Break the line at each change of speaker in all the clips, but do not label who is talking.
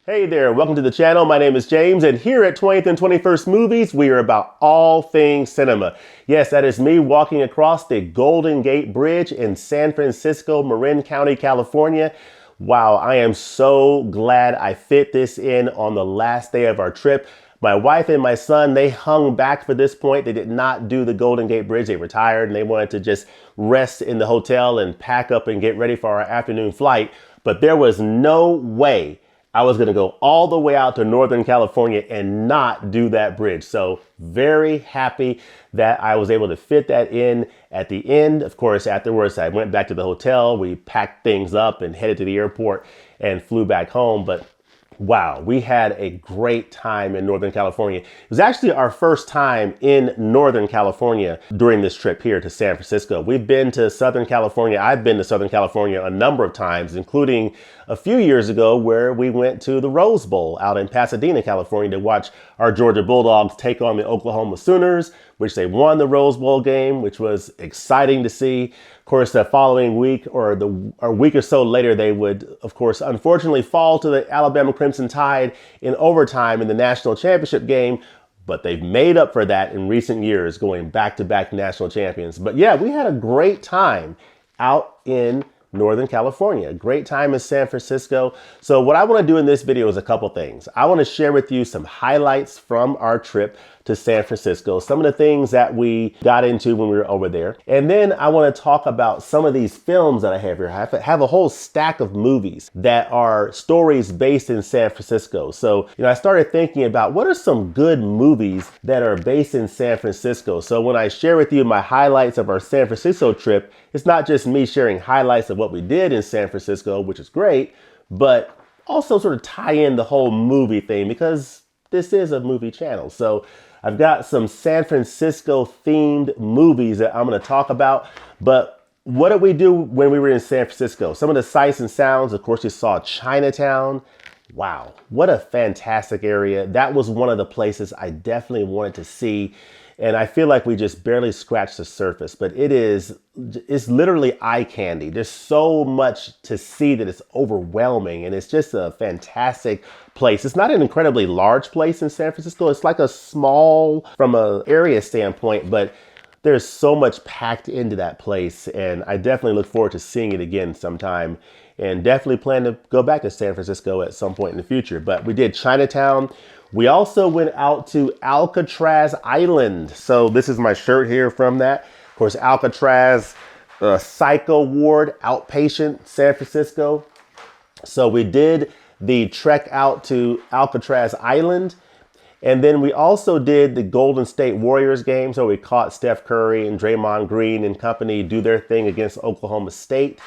Hey there, welcome to the channel. My name is James, and here at 20th and 21st Movies, we are about all things cinema. Yes, that is me walking across the Golden Gate Bridge in San Francisco, Marin County, California. Wow, I am so glad I fit this in on the last day of our trip. My wife and my son, they hung back for this point. They did not do the Golden Gate Bridge. They retired and they wanted to just rest in the hotel and pack up and get ready for our afternoon flight. But there was no way I was going to go all the way out to Northern California and not do that bridge. So very happy that I was able to fit that in at the end. Of course, afterwards, I went back to the hotel. We packed things up and headed to the airport and flew back home. But wow, we had a great time in Northern California. It was actually our first time in Northern California during this trip here to San Francisco. We've been to Southern California. I've been to Southern California a number of times, including a few years ago where we went to the Rose Bowl out in Pasadena, California to watch our Georgia Bulldogs take on the Oklahoma Sooners, which they won the Rose Bowl game, which was exciting to see. Of course, the following week or a week or so later, they would, of course, unfortunately fall to the Alabama Crimson Tide in overtime in the national championship game. But they've made up for that in recent years, going back-to-back national champions. But yeah, we had a great time out in Northern California. Great time in San Francisco. So what I want to do in this video is a couple things. I want to share with you some highlights from our trip to San Francisco, some of the things that we got into when we were over there. And then I want to talk about some of these films that I have here. I have a whole stack of movies that are stories based in San Francisco. So, I started thinking about what are some good movies that are based in San Francisco. So when I share with you my highlights of our San Francisco trip, it's not just me sharing highlights of what we did in San Francisco, which is great, but also sort of tie in the whole movie thing because this is a movie channel. So I've got some San Francisco themed movies that I'm going to talk about. But what did we do when we were in San Francisco? Some of the sights and sounds, of course, you saw Chinatown. Wow, what a fantastic area. That was one of the places I definitely wanted to see. And I feel like we just barely scratched the surface, but it's literally eye candy. There's so much to see that it's overwhelming, and it's just a fantastic place. It's not an incredibly large place in San Francisco. It's like a small, from an area standpoint, but there's so much packed into that place, and I definitely look forward to seeing it again sometime, and definitely plan to go back to San Francisco at some point in the future. But we did Chinatown. We also went out to Alcatraz Island. So this is my shirt here from that. Of course, Alcatraz, Psycho Ward, Outpatient, San Francisco. So we did the trek out to Alcatraz Island. And then we also did the Golden State Warriors game. So we caught Steph Curry and Draymond Green and company do their thing against Oklahoma City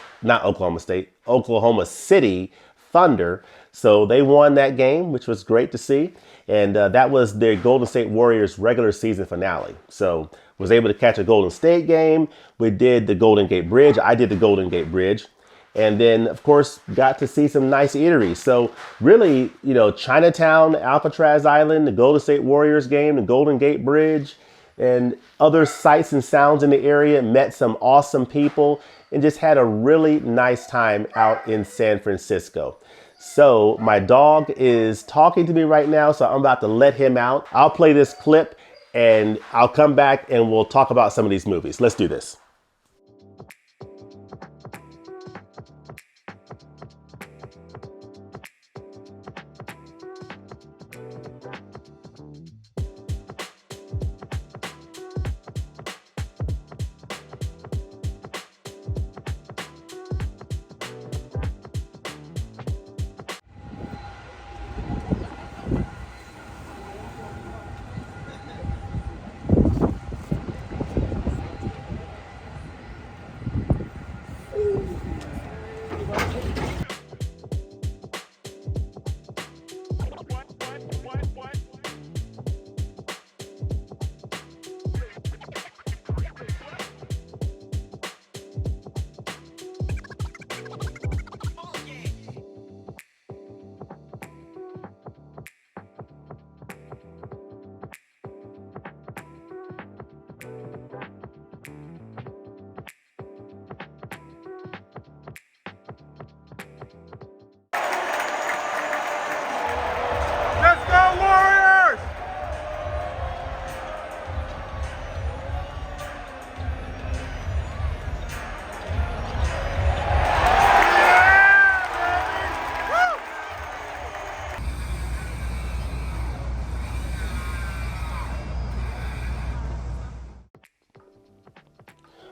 Thunder. So they won that game, which was great to see. And that was their Golden State Warriors regular season finale. So was able to catch a Golden State game. We did the Golden Gate Bridge. I did the Golden Gate Bridge. And then, of course, got to see some nice eateries. So really, Chinatown, Alcatraz Island, the Golden State Warriors game, the Golden Gate Bridge, and other sights and sounds in the area. Met some awesome people and just had a really nice time out in San Francisco. So my dog is talking to me right now, so I'm about to let him out. I'll play this clip and I'll come back and we'll talk about some of these movies. Let's do this.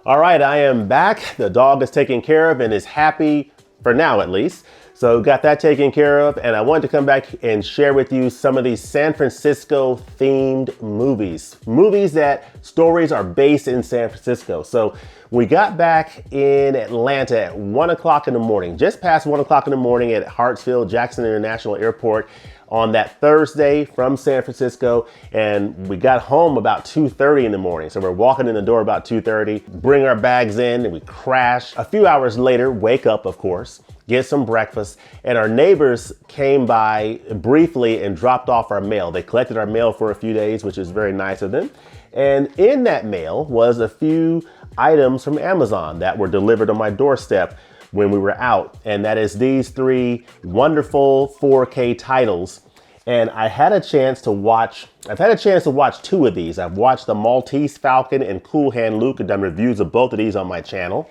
All right, I am back. The dog is taken care of and is happy for now, at least. So got that taken care of, and I wanted to come back and share with you some of these San Francisco themed movies. Movies that stories are based in San Francisco. So we got back in Atlanta at 1 o'clock in the morning, just past 1 o'clock in the morning at Hartsfield Jackson International Airport on that Thursday from San Francisco, and we got home about 2:30 in the morning. So we're walking in the door about 2:30, bring our bags in, and we crash. A few hours later, wake up, of course, get some breakfast, and our neighbors came by briefly and dropped off our mail. They collected our mail for a few days, which is very nice of them. And in that mail was a few items from Amazon that were delivered on my doorstep when we were out. And that is these three wonderful 4K titles. And I've had a chance to watch two of these. I've watched the Maltese Falcon and Cool Hand Luke. I've done reviews of both of these on my channel.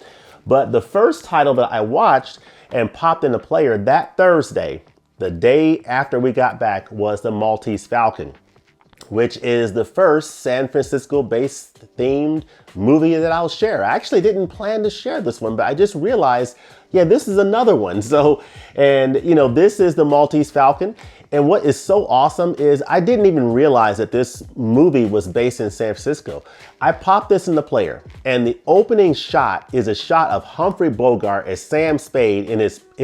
But the first title that I watched and popped in the player that Thursday, the day after we got back, was the Maltese Falcon, which is the first San Francisco-based themed movie that I'll share. I actually didn't plan to share this one, but I just realized, yeah, this is another one. So, and you know, this is the Maltese Falcon. And what is so awesome is I didn't even realize that this movie was based in San Francisco. I popped this in the player, and the opening shot is a shot of Humphrey Bogart as Sam Spade in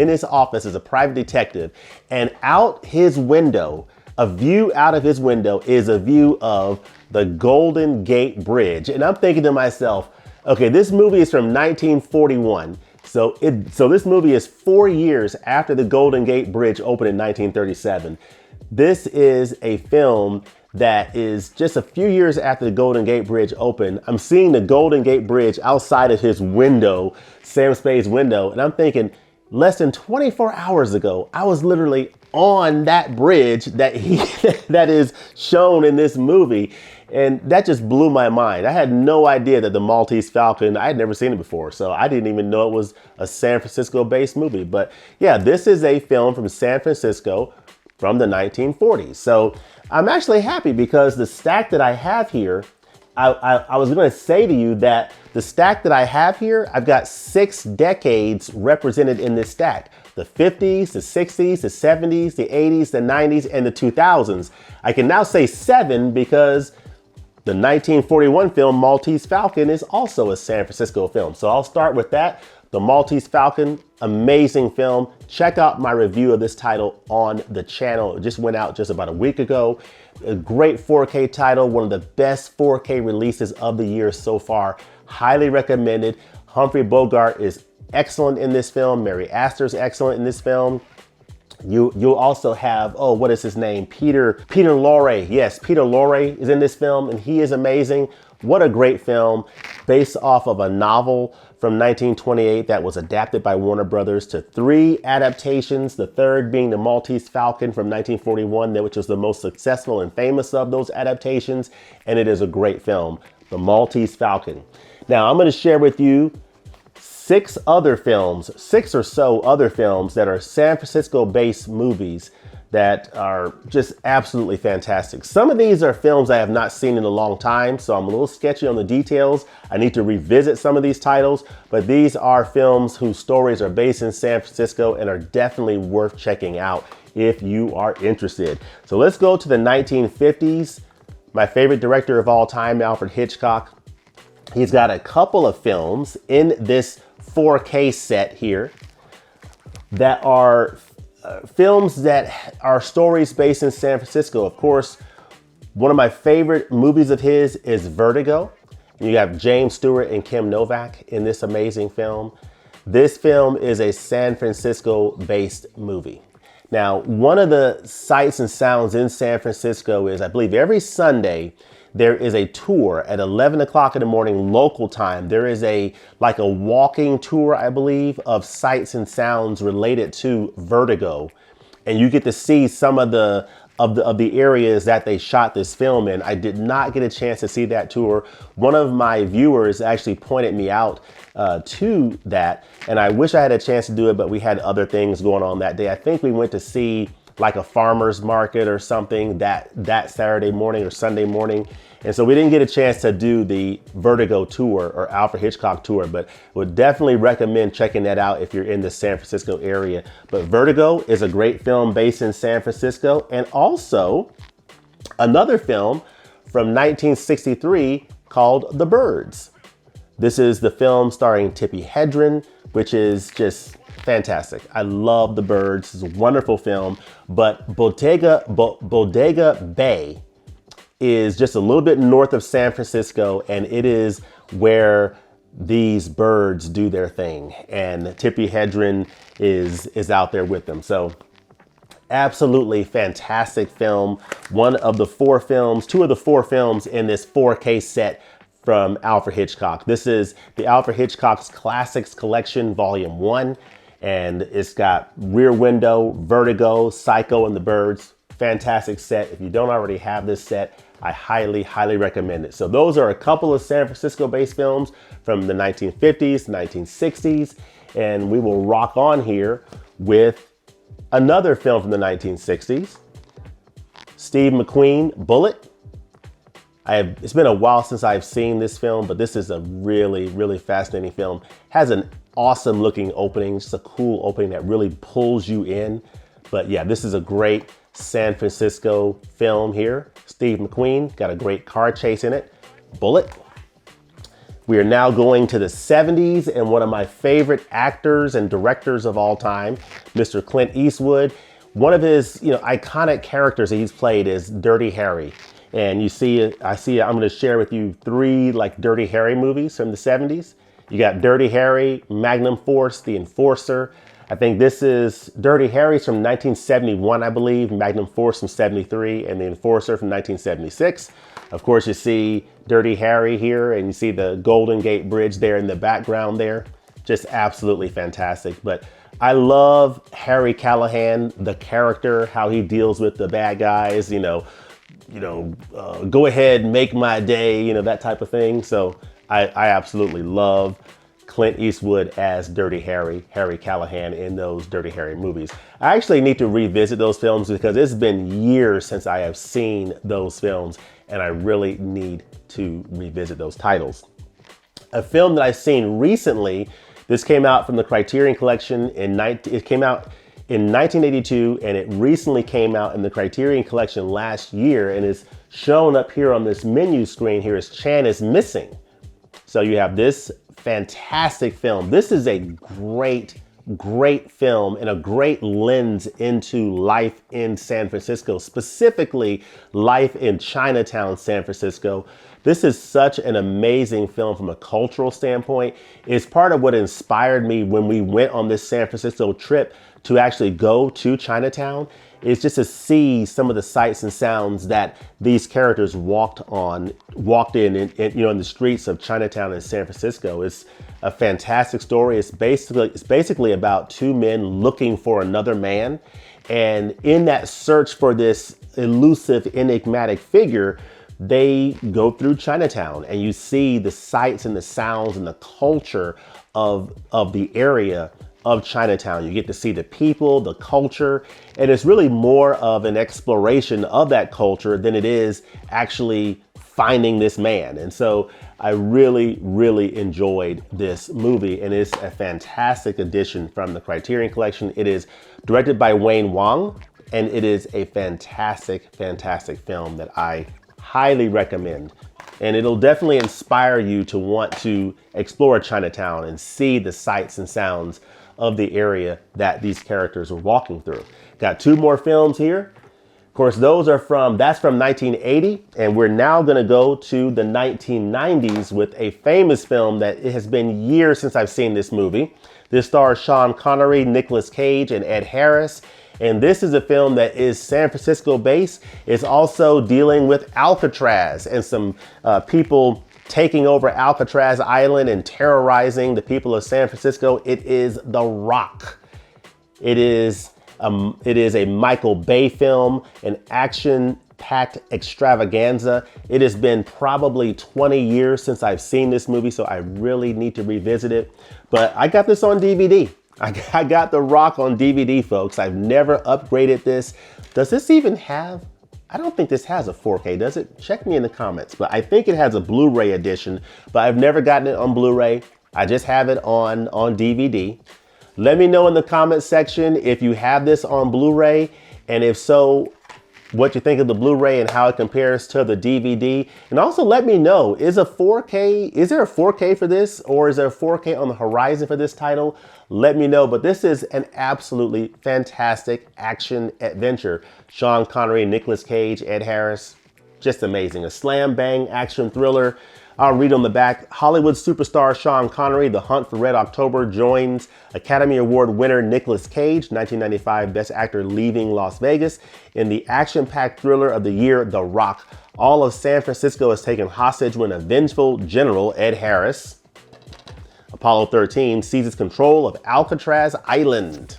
his office as a private detective, and out his window, a view out of his window is a view of the Golden Gate Bridge. And I'm thinking to myself, okay, this movie is from 1941. So this movie is 4 years after the Golden Gate Bridge opened in 1937. This is a film that is just a few years after the Golden Gate Bridge opened. I'm seeing the Golden Gate Bridge outside of his window, Sam Spade's window, and I'm thinking, less than 24 hours ago, I was literally on that bridge that that is shown in this movie. And that just blew my mind. I had no idea that the Maltese Falcon, I had never seen it before. So I didn't even know it was a San Francisco based movie. But yeah, this is a film from San Francisco from the 1940s. So I'm actually happy because the stack that I have here, I was going to say to you that the stack that I have here, I've got 6 decades represented in this stack. The 50s, the 60s, the 70s, the 80s, the 90s, and the 2000s. I can now say 7 because the 1941 film Maltese Falcon is also a San Francisco film. So I'll start with that. The Maltese Falcon, amazing film. Check out my review of this title on the channel. It just went out just about a week ago. A great 4K title, one of the best 4K releases of the year so far. Highly recommended. Humphrey Bogart is excellent in this film. Mary Astor's excellent in this film. You'll also have, oh, what is his name? Peter Lorre. Yes, Peter Lorre is in this film, and he is amazing. What a great film, based off of a novel from 1928 that was adapted by Warner Brothers to 3 adaptations, the third being the Maltese Falcon from 1941, which was the most successful and famous of those adaptations, and it is a great film, the Maltese Falcon. Now, I'm going to share with you 6 or so other films that are San Francisco-based movies that are just absolutely fantastic. Some of these are films I have not seen in a long time, so I'm a little sketchy on the details. I need to revisit some of these titles, but these are films whose stories are based in San Francisco and are definitely worth checking out if you are interested. So let's go to the 1950s. My favorite director of all time, Alfred Hitchcock. He's got a couple of films in this 4K set here that are films that are stories based in San Francisco. Of course, one of my favorite movies of his is Vertigo. You have James Stewart and Kim Novak in this amazing film. This film is a San Francisco based movie. Now, one of the sights and sounds in San Francisco is, I believe every Sunday, there is a tour at 11 o'clock in the morning local time. There is like a walking tour, I believe, of sights and sounds related to Vertigo. And you get to see some of the areas that they shot this film in. I did not get a chance to see that tour. One of my viewers actually pointed me out to that, and I wish I had a chance to do it, but we had other things going on that day. I think we went to see like a farmer's market or something that Saturday morning or Sunday morning. And so we didn't get a chance to do the Vertigo tour or Alfred Hitchcock tour, but would definitely recommend checking that out if you're in the San Francisco area. But Vertigo is a great film based in San Francisco, and also another film from 1963 called The Birds. This is the film starring Tippi Hedren, which is just fantastic. I love The Birds. It's a wonderful film, but Bodega Bay is just a little bit north of San Francisco, and it is where these birds do their thing. And Tippi Hedren is out there with them. So absolutely fantastic film. One of the two of the four films in this 4K set from Alfred Hitchcock. This is the Alfred Hitchcock's Classics Collection, Volume 1. And it's got Rear Window, Vertigo, Psycho, and The Birds. Fantastic set. If you don't already have this set, I highly, highly recommend it. So those are a couple of San Francisco-based films from the 1950s, 1960s, and we will rock on here with another film from the 1960s, Steve McQueen, Bullitt. It's been a while since I've seen this film, but this is a really, really fascinating film. Has an awesome looking opening, just a cool opening that really pulls you in. But yeah, this is a great San Francisco film here. Steve McQueen, got a great car chase in it. Bullitt. We are now going to the 70s and one of my favorite actors and directors of all time, Mr. Clint Eastwood. One of his, iconic characters that he's played is Dirty Harry. And I'm gonna share with you three Dirty Harry movies from the 70s. You got Dirty Harry, Magnum Force, The Enforcer. I think this is Dirty Harry's from 1971, I believe, Magnum Force from 73, and The Enforcer from 1976. Of course, you see Dirty Harry here, and you see the Golden Gate Bridge there in the background there. Just absolutely fantastic. But I love Harry Callahan, the character, how he deals with the bad guys, go ahead, make my day, that type of thing. So I absolutely love Clint Eastwood as Dirty Harry, Harry Callahan in those Dirty Harry movies. I actually need to revisit those films because it's been years since I have seen those films, and I really need to revisit those titles. A film that I've seen recently, this came out from the Criterion Collection it came out in 1982, and it recently came out in the Criterion Collection last year, and is shown up here on this menu screen here as Chan is Missing. So you have this fantastic film. This is a great film and a great lens into life in San Francisco, specifically life in Chinatown, San Francisco. This is such an amazing film from a cultural standpoint. It's part of what inspired me when we went on this San Francisco trip to actually go to Chinatown. Is just to see some of the sights and sounds that these characters walked in the streets of Chinatown in San Francisco. It's a fantastic story. It's basically about two men looking for another man. And in that search for this elusive, enigmatic figure, they go through Chinatown, and you see the sights and the sounds and the culture of the area of Chinatown. You get to see the people, the culture, and it's really more of an exploration of that culture than it is actually finding this man. And so I really, really enjoyed this movie, and it's a fantastic addition from the Criterion Collection. It is directed by Wayne Wong, and it is a fantastic, fantastic film that I highly recommend. And it'll definitely inspire you to want to explore Chinatown and see the sights and sounds of the area that these characters are walking through. Got two more films here. Of course, that's from 1980, and we're now gonna go to the 1990s with a famous film that it has been years since I've seen this movie. This stars Sean Connery, Nicolas Cage, and Ed Harris. And this is a film that is San Francisco based. It's also dealing with Alcatraz and some people taking over Alcatraz Island and terrorizing the people of San Francisco. It is The Rock. It is a Michael Bay film, an action-packed extravaganza. It has been probably 20 years since I've seen this movie, so I really need to revisit it. But I got this on DVD, I got The Rock on DVD, folks. I've never upgraded this. Does this even have, I don't think this has a 4K, does it? Check me in the comments, but I think it has a Blu-ray edition, but I've never gotten it on Blu-ray. I just have it on DVD. Let me know in the comment section if you have this on Blu-ray, and if so, what you think of the Blu-ray and how it compares to the DVD. And also let me know, is there a 4K for this, or is there a 4K on the horizon for this title? Let me know, but this is an absolutely fantastic action adventure. Sean Connery, Nicolas Cage, Ed Harris, just amazing. A slam bang action thriller. I'll read on the back, Hollywood superstar Sean Connery, the hunt for Red October, joins Academy Award winner Nicolas Cage, 1995 Best Actor leaving Las Vegas, in the action-packed thriller of the year, The Rock. All of San Francisco is taken hostage when a vengeful general, Ed Harris, Apollo 13, seizes control of Alcatraz Island,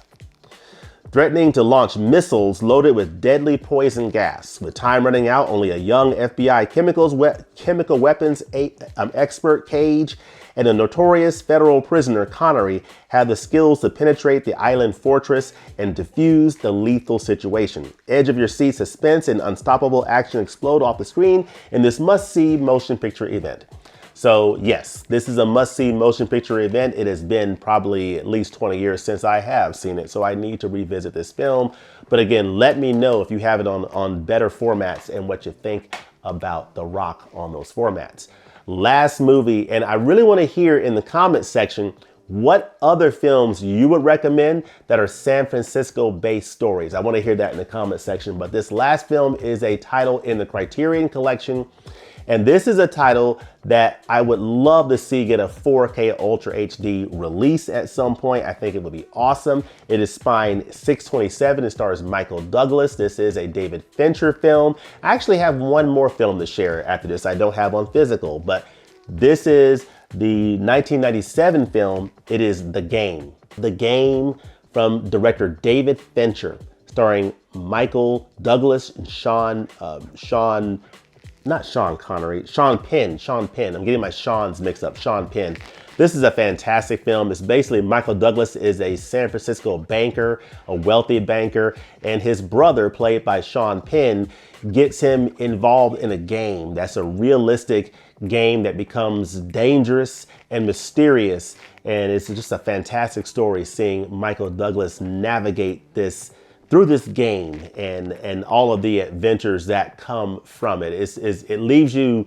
threatening to launch missiles loaded with deadly poison gas. With time running out, only a young FBI chemical weapons expert, Cage, and a notorious federal prisoner, Connery, have the skills to penetrate the island fortress and defuse the lethal situation. Edge of your seat suspense and unstoppable action explode off the screen in this must-see motion picture event. So yes, this is a must-see motion picture event. It has been probably at least 20 years since I have seen it, so I need to revisit this film. But again, let me know if you have it on better formats and what you think about The Rock on those formats. Last movie, and I really want to hear in the comment section what other films you would recommend that are San Francisco-based stories. I want to hear that in the comment section. But this last film is a title in the Criterion Collection. And this is a title that I would love to see get a 4K Ultra HD release at some point. I think it would be awesome. It is Spine 627. It stars Michael Douglas. This is a David Fincher film. I actually have one more film to share after this I don't have on physical, but this is the 1997 film. It is The Game. The Game from director David Fincher, starring Michael Douglas and Sean Penn. I'm getting my Sean's mixed up. Sean Penn. This is a fantastic film. It's basically Michael Douglas is a San Francisco banker, a wealthy banker, and his brother, played by Sean Penn, gets him involved in a game that's a realistic game that becomes dangerous and mysterious. And it's just a fantastic story seeing Michael Douglas navigate through this game and all of the adventures that come from it. It leaves you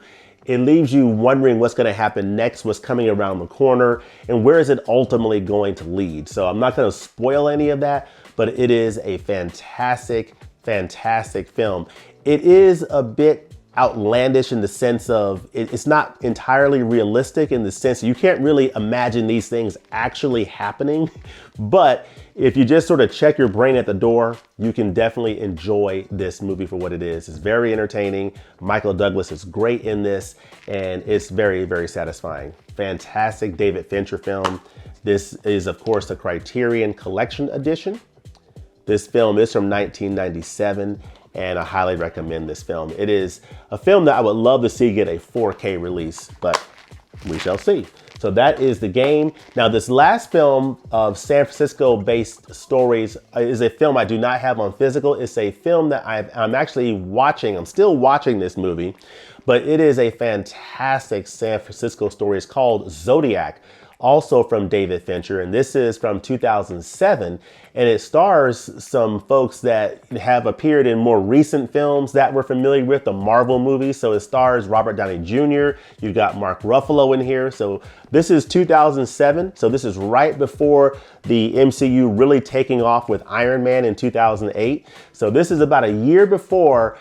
wondering what's going to happen next, what's coming around the corner, and where is it ultimately going to lead. So I'm not going to spoil any of that, but it is a fantastic, fantastic film. It is a bit outlandish in the sense of it's not entirely realistic in the sense you can't really imagine these things actually happening, but if you just sort of check your brain at the door, you can definitely enjoy this movie for what it is. It's very entertaining. Michael Douglas is great in this, and it's very, very satisfying. Fantastic David Fincher film. This is, of course, the Criterion Collection edition. This film is from 1997, and I highly recommend this film. It is a film that I would love to see get a 4K release, but we shall see. So that is The Game. Now, this last film of San Francisco-based stories is a film I do not have on physical. It's a film that I'm actually watching. I'm still watching this movie, but it is a fantastic San Francisco story. It's called Zodiac, also from David Fincher, and this is from 2007, and it stars some folks that have appeared in more recent films that we're familiar with, the Marvel movies. So it stars Robert Downey Jr., you've got Mark Ruffalo in here. So this is 2007, so this is right before the MCU really taking off with Iron Man in 2008. So this is about a year before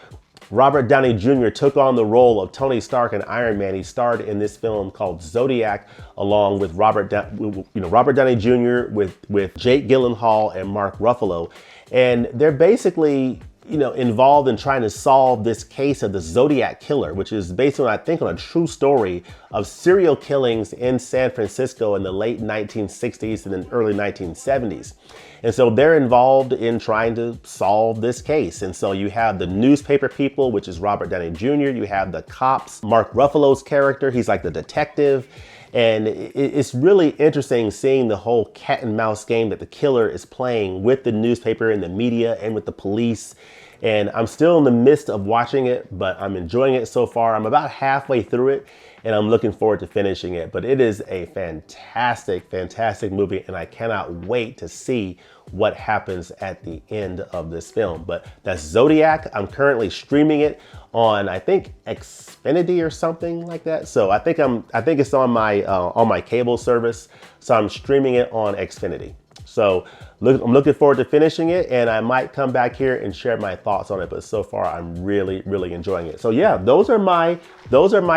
Robert Downey Jr. took on the role of Tony Stark in Iron Man. He starred in this film called Zodiac, along with Robert Downey Jr., with Jake Gyllenhaal and Mark Ruffalo. And they're basically, involved in trying to solve this case of the Zodiac killer, which is based on, I think, on a true story of serial killings in San Francisco in the late 1960s and then early 1970s. And so they're involved in trying to solve this case. And so you have the newspaper people, which is Robert Downey Jr. You have the cops, Mark Ruffalo's character. He's like the detective. And it's really interesting seeing the whole cat and mouse game that the killer is playing with the newspaper and the media and with the police. And I'm still in the midst of watching it, but I'm enjoying it so far. I'm about halfway through it and I'm looking forward to finishing it. But it is a fantastic, fantastic movie, and I cannot wait to see what happens at the end of this film. But that's Zodiac. I'm currently streaming it on, I think, Xfinity or something like that. So I think it's on my cable service. So I'm streaming it on Xfinity. So I'm looking forward to finishing it, and I might come back here and share my thoughts on it. But so far, I'm really, really enjoying it. So yeah, those are my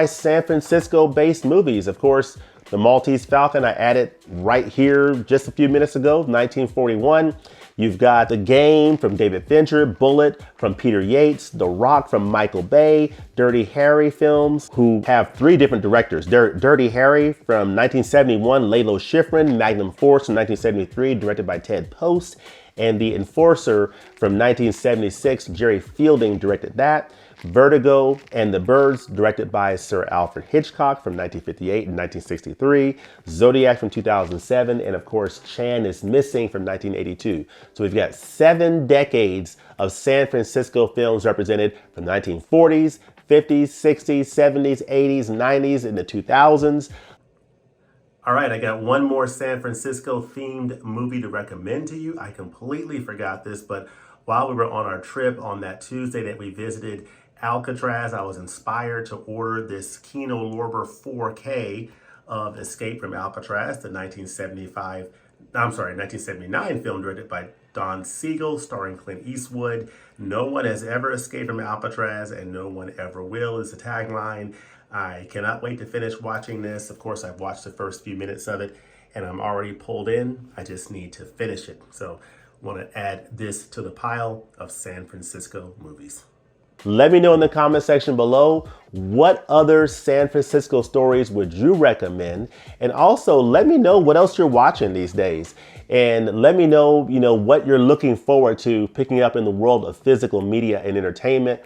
San Francisco-based movies. Of course, the Maltese Falcon I added right here just a few minutes ago, 1941. You've got The Game from David Fincher, Bullet from Peter Yates, The Rock from Michael Bay, Dirty Harry films, who have 3 different directors. Dirty Harry from 1971, Lalo Schifrin, Magnum Force from 1973, directed by Ted Post, and The Enforcer from 1976, Jerry Fielding directed that. Vertigo and the Birds, directed by Sir Alfred Hitchcock from 1958 and 1963, Zodiac from 2007, and of course, Chan is Missing from 1982. So we've got 7 decades of San Francisco films represented from 1940s, 50s, 60s, 70s, 80s, 90s, and the 2000s. All right, I got one more San Francisco themed movie to recommend to you. I completely forgot this, but while we were on our trip on that Tuesday that we visited Alcatraz, I was inspired to order this Kino Lorber 4K of Escape from Alcatraz, the 1979 film directed by Don Siegel, starring Clint Eastwood. No one has ever escaped from Alcatraz, and no one ever will is the tagline. I cannot wait to finish watching this. Of course, I've watched the first few minutes of it, and I'm already pulled in. I just need to finish it. So I want to add this to the pile of San Francisco movies. Let me know in the comment section below, what other San Francisco stories would you recommend? And also let me know what else you're watching these days. And let me know, what you're looking forward to picking up in the world of physical media and entertainment.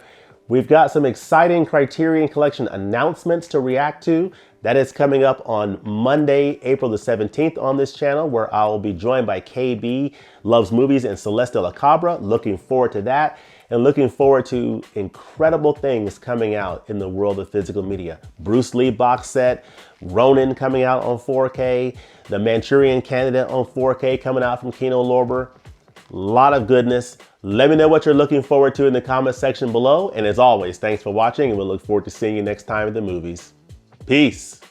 We've got some exciting Criterion Collection announcements to react to. That is coming up on Monday, April the 17th on this channel, where I will be joined by KB Loves Movies and Celeste de la Cabra. Looking forward to that, and looking forward to incredible things coming out in the world of physical media. Bruce Lee box set, Ronin coming out on 4K, The Manchurian Candidate on 4K coming out from Kino Lorber. A lot of goodness. Let me know what you're looking forward to in the comment section below. And as always, thanks for watching, and we'll look forward to seeing you next time at the movies. Peace.